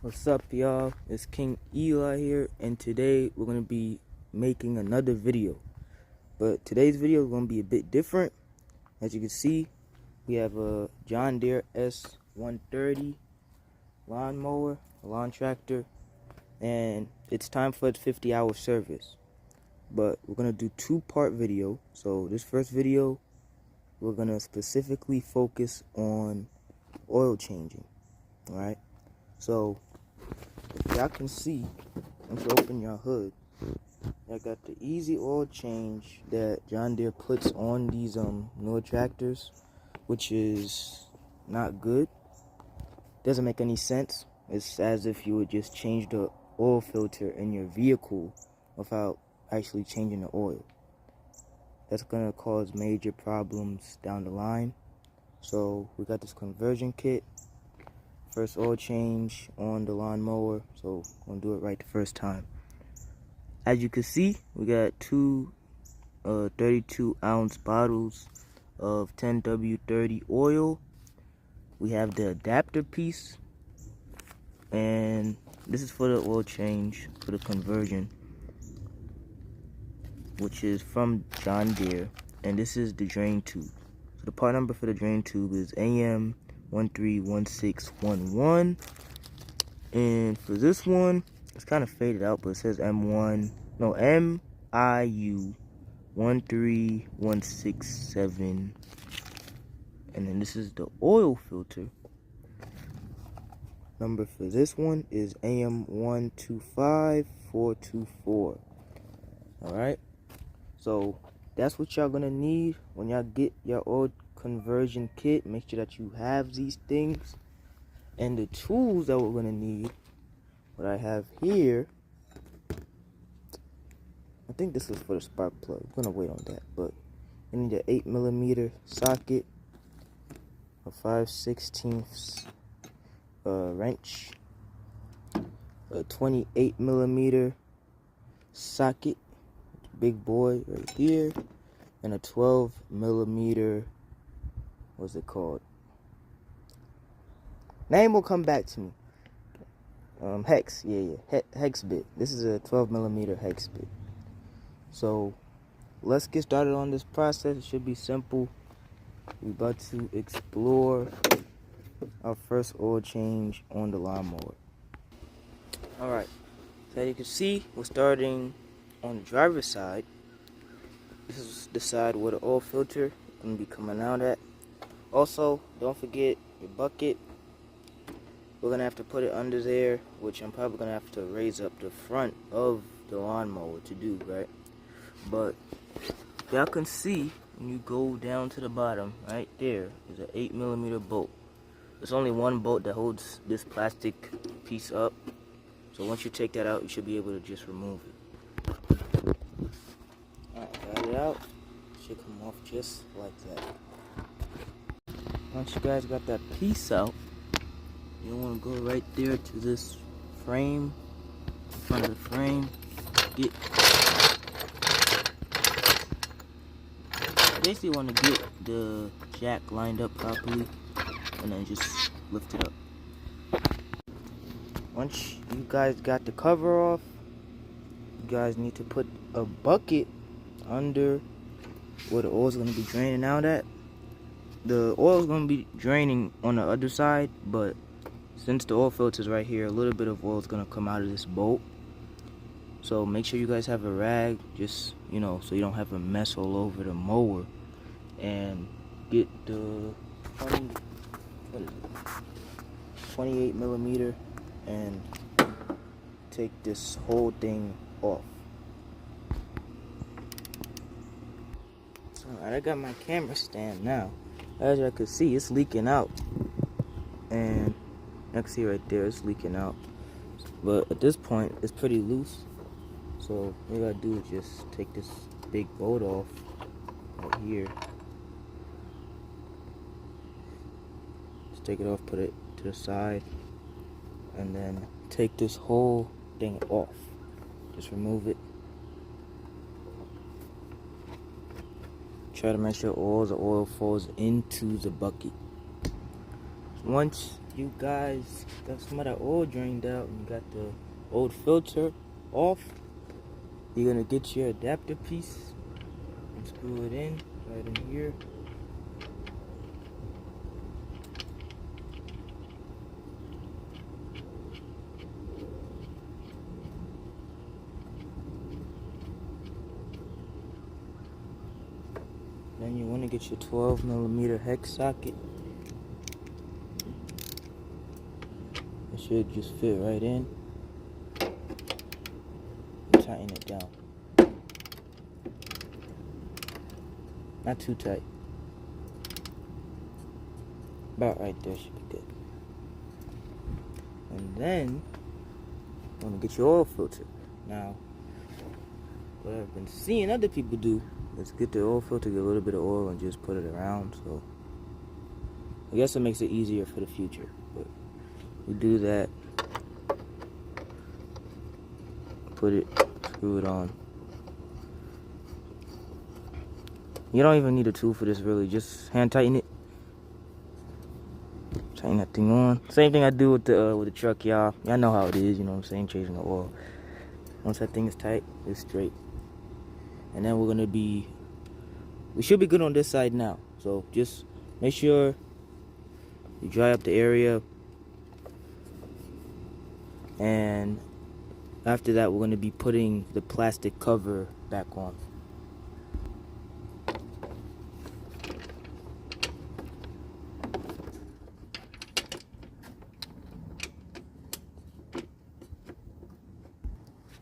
What's up, y'all? It's King Eli here, and today we're going to be making another video. But today's video is going to be a bit different. As you can see, we have a John Deere S130 lawnmower, a lawn tractor, and it's time for its 50-hour service. But we're going to do two-part video. So this first video, we're going to specifically focus on oil changing. Alright? So if y'all can see, once you open your hood, I got the easy oil change that John Deere puts on these newer tractors, which is not good. Doesn't make any sense. It's as if you would just change the oil filter in your vehicle without actually changing the oil. That's gonna cause major problems down the line. So we got this conversion kit. First oil change on the lawnmower, so I'm gonna do it right the first time. As you can see, we got two 32-ounce bottles of 10W30 oil. We have the adapter piece, and this is for the oil change, for the conversion, which is from John Deere, and this is the drain tube. So the part number for the drain tube is AM131611, and for this one, it's kind of faded out, but it says MIU 13167, and then this is the oil filter. Number for this one is AM125424. Alright, so that's what y'all gonna need when y'all get your oil conversion kit. Make sure that you have these things, and the tools that we're gonna need, what I have here, I think this is for the spark plug. I'm gonna wait on that, but you need an 8mm socket, a 5/16 wrench, a 28mm socket, big boy right here, and a 12mm, what's it called? Name will come back to me. Hex, hex bit. This is a 12mm hex bit. So let's get started on this process. It should be simple. We're about to explore our first oil change on the lawnmower. Alright, so as you can see, we're starting on the driver's side. This is the side where the oil filter is going to be coming out at. Also, don't forget your bucket. We're going to have to put it under there, which I'm probably going to have to raise up the front of the lawnmower to do, right? But y'all can see, when you go down to the bottom, right there, is an 8mm bolt. There's only one bolt that holds this plastic piece up. So once you take that out, you should be able to just remove it. Alright, got it out. Should come off just like that. Once you guys got that piece out, you want to go right there to this frame, in front of the frame. Basically want to get the jack lined up properly, and then just lift it up. Once you guys got the cover off, you guys need to put a bucket under where the oil is going to be draining out at. The oil is going to be draining on the other side, but since the oil filter is right here, a little bit of oil is going to come out of this bolt. So make sure you guys have a rag, just, so you don't have a mess all over the mower. And get the 28mm and take this whole thing off. Alright, I got my camera stand now. As you can see, it's leaking out. And you can see right there, it's leaking out. But at this point, it's pretty loose. So what you gotta do is just take this big bolt off right here. Just take it off, put it to the side, and then take this whole thing off. Just remove it. Try to make sure all the oil falls into the bucket. Once you guys got some of that oil drained out and you got the old filter off, you're gonna get your adapter piece and screw it in right in here. Then you want to get your 12mm hex socket. It should just fit right in. Tighten it down. Not too tight. About right there should be good. And then you want to get your oil filter. Now, what I've been seeing other people do is get the oil filter, get a little bit of oil, and just put it around. So I guess it makes it easier for the future. But we do that. Put it, screw it on. You don't even need a tool for this, really. Just hand tighten it. Tighten that thing on. Same thing I do with the truck, y'all. Y'all know how it is, you know what I'm saying? Changing the oil. Once that thing is tight, it's straight. And then we should be good on this side now. So just make sure you dry up the area. And after that, we're going to be putting the plastic cover back on.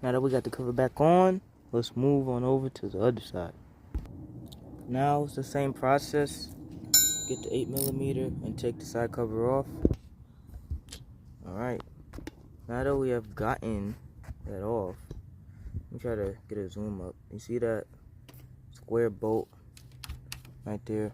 Now that we got the cover back on, let's move on over to the other side. Now it's the same process. Get the 8mm and take the side cover off. Alright. Now that we have gotten that off, let me try to get a zoom up. You see that square bolt right there?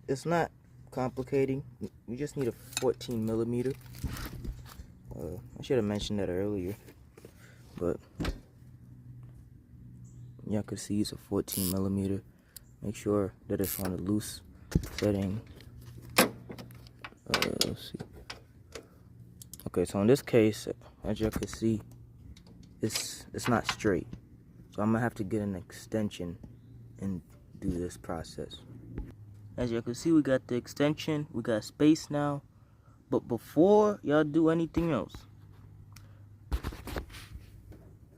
It's not complicating. You just need a 14mm. I should have mentioned that earlier. But y'all could see it's a 14mm. Make sure that it's on a loose setting. Let's see. Okay, so in this case, as y'all can see, it's not straight. So I'm gonna have to get an extension and do this process. As y'all can see, we got the extension, we got space now. But before y'all do anything else,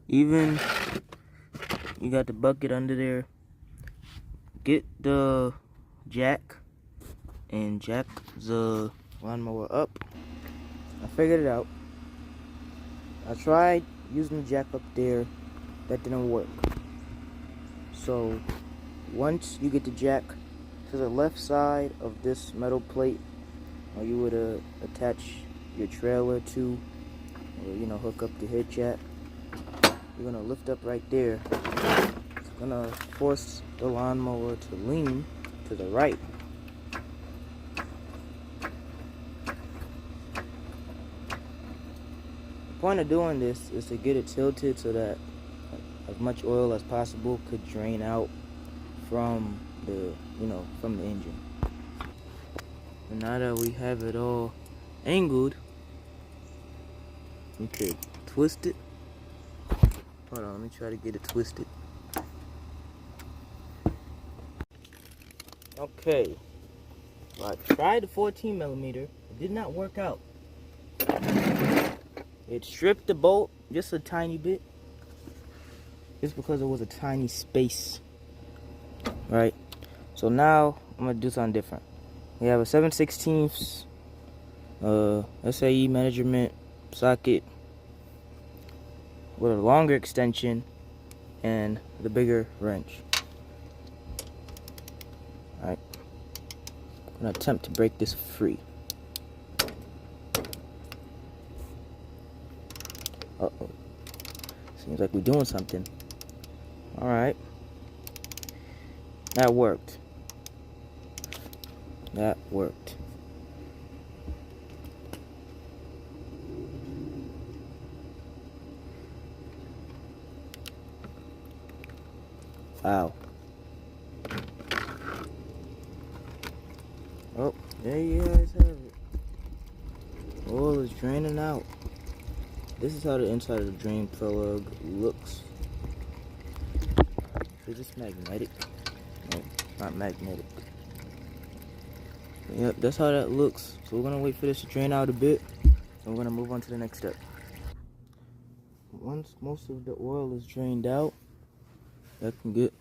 even you got the bucket under there, get the jack and jack the lawnmower up. I figured it out. I tried using the jack up there. That didn't work. So once you get the jack to the left side of this metal plate, or you would attach your trailer to, or hook up the head jack, you're gonna lift up right there. It's gonna force the lawnmower to lean to the right. The point of doing this is to get it tilted so that as much oil as possible could drain out from the from the engine. And now that we have it all angled, we could twist it. Hold on, let me try to get it twisted. Okay, so I tried the 14mm. It did not work out. It stripped the bolt just a tiny bit. Just because it was a tiny space. Right? So now I'm gonna do something different. We have a 7/16 SAE measurement socket with a longer extension and the bigger wrench. Alright. I'm gonna attempt to break this free. Uh-oh. Seems like we're doing something. Alright. That worked. That worked. Wow. Oh, there you guys have it. oil is draining out. This is how the inside of the drain plug looks. Is this magnetic? No, not magnetic. Yep, that's how that looks. So we're gonna wait for this to drain out a bit, and we're gonna move on to the next step. Once most of the oil is drained out, I can get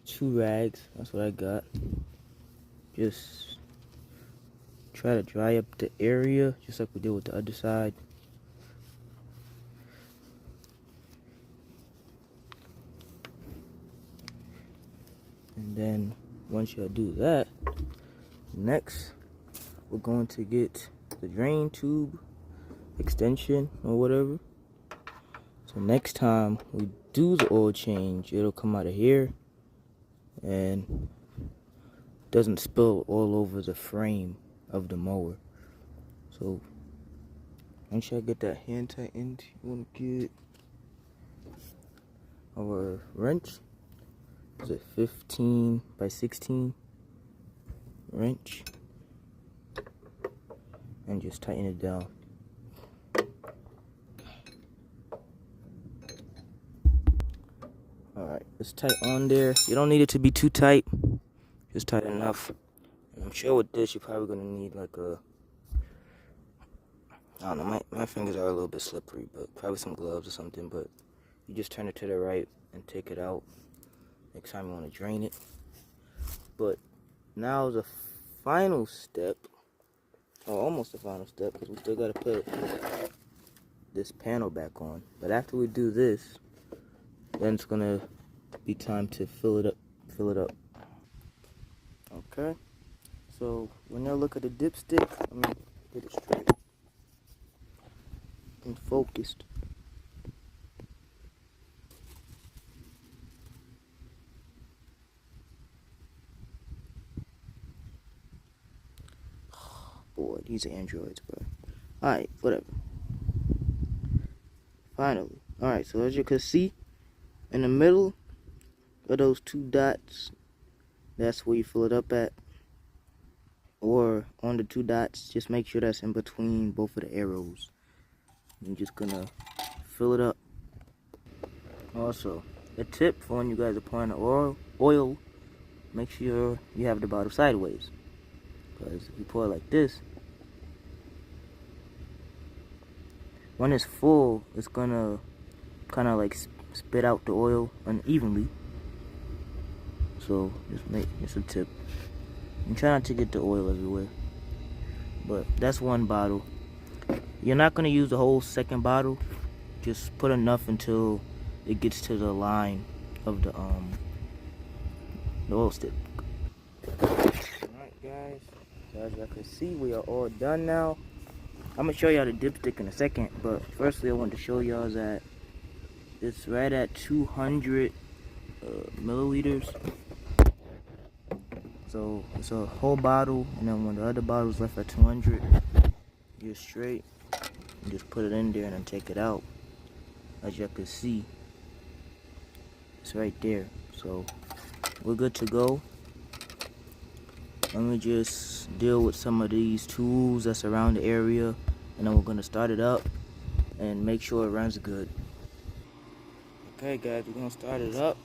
2 rags. That's what I got. Just try to dry up the area, just like we did with the other side. And then once you do that, next we're going to get the drain tube extension or whatever. So next time we do the oil change, it'll come out of here and doesn't spill all over the frame of the mower. So once you get that hand tightened, you want to get our wrench. It's a 15 by 16 wrench, and just tighten it down. Alright, it's tight on there. You don't need it to be too tight, just tight enough. And I'm sure with this you're probably gonna need like a, I don't know, my fingers are a little bit slippery, but probably some gloves or something. But you just turn it to the right and take it out next time you want to drain it. But now the final step, or almost the final step, because we still got to put this panel back on. But after we do this, then it's gonna be time to fill it up. Okay, so when you look at the dipstick, let me get it straight and focused. Boy, these are androids, bro. Alright, whatever. Finally. Alright, so as you can see, in the middle of those 2 dots, that's where you fill it up at. Or on the 2 dots, just make sure that's in between both of the arrows. You're just gonna fill it up. Also, a tip for when you guys are pouring the oil, make sure you have the bottle sideways. Because if you pour it like this, when it's full, it's gonna kind of like spit out the oil unevenly. So it's a tip. And try not to get the oil everywhere. But that's 1 bottle. You're not gonna use the whole second bottle. Just put enough until it gets to the line of the oil stick. Alright guys, so as y'all can see, we are all done now. I'm gonna show y'all the dipstick in a second, but firstly I want to show y'all that it's right at 200 milliliters. So it's a whole bottle, and then when the other bottle is left at 200, you're straight. You just put it in there and then take it out. As y'all can see, it's right there. So we're good to go. Let me just deal with some of these tools that's around the area, and then we're gonna start it up and make sure it runs good. Okay guys, we're gonna start it up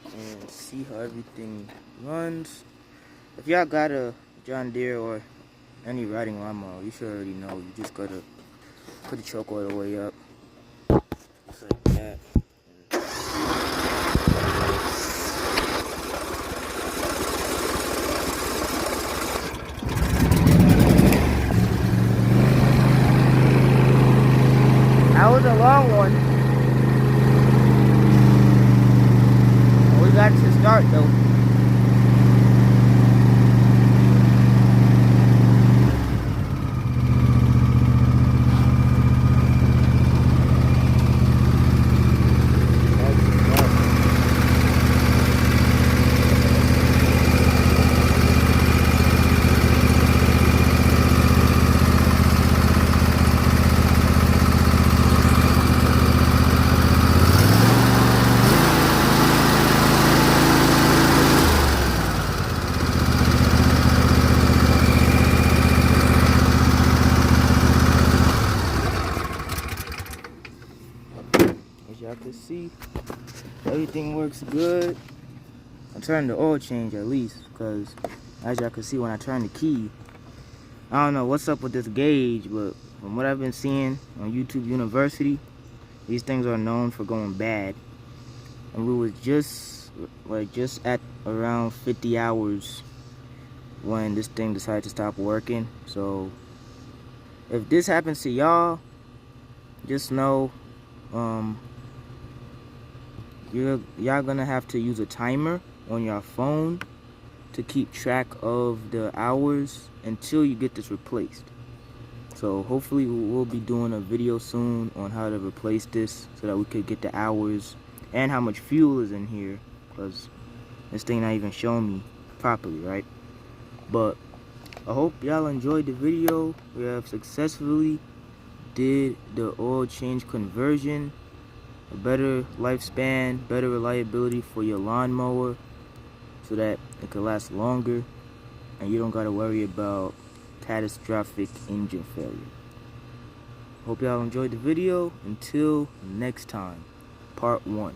and see how everything runs. If y'all got a John Deere or any riding lawnmower, you should already know. You just gotta put the choke all the way up, just like that. That was a long one. We got to start though. can see, everything works good. I turned the oil change at least, because as y'all can see when I turn the key, I don't know what's up with this gauge, but from what I've been seeing on YouTube University, these things are known for going bad. And we was just at around 50 hours when this thing decided to stop working. So if this happens to y'all, just know y'all gonna have to use a timer on your phone to keep track of the hours until you get this replaced. So hopefully we'll be doing a video soon on how to replace this so that we could get the hours and how much fuel is in here, because this thing not even showing me properly, right? But I hope y'all enjoyed the video. We have successfully did the oil change conversion, a better lifespan, better reliability for your lawnmower so that it can last longer and you don't gotta worry about catastrophic engine failure. Hope y'all enjoyed the video. Until next time, part 1.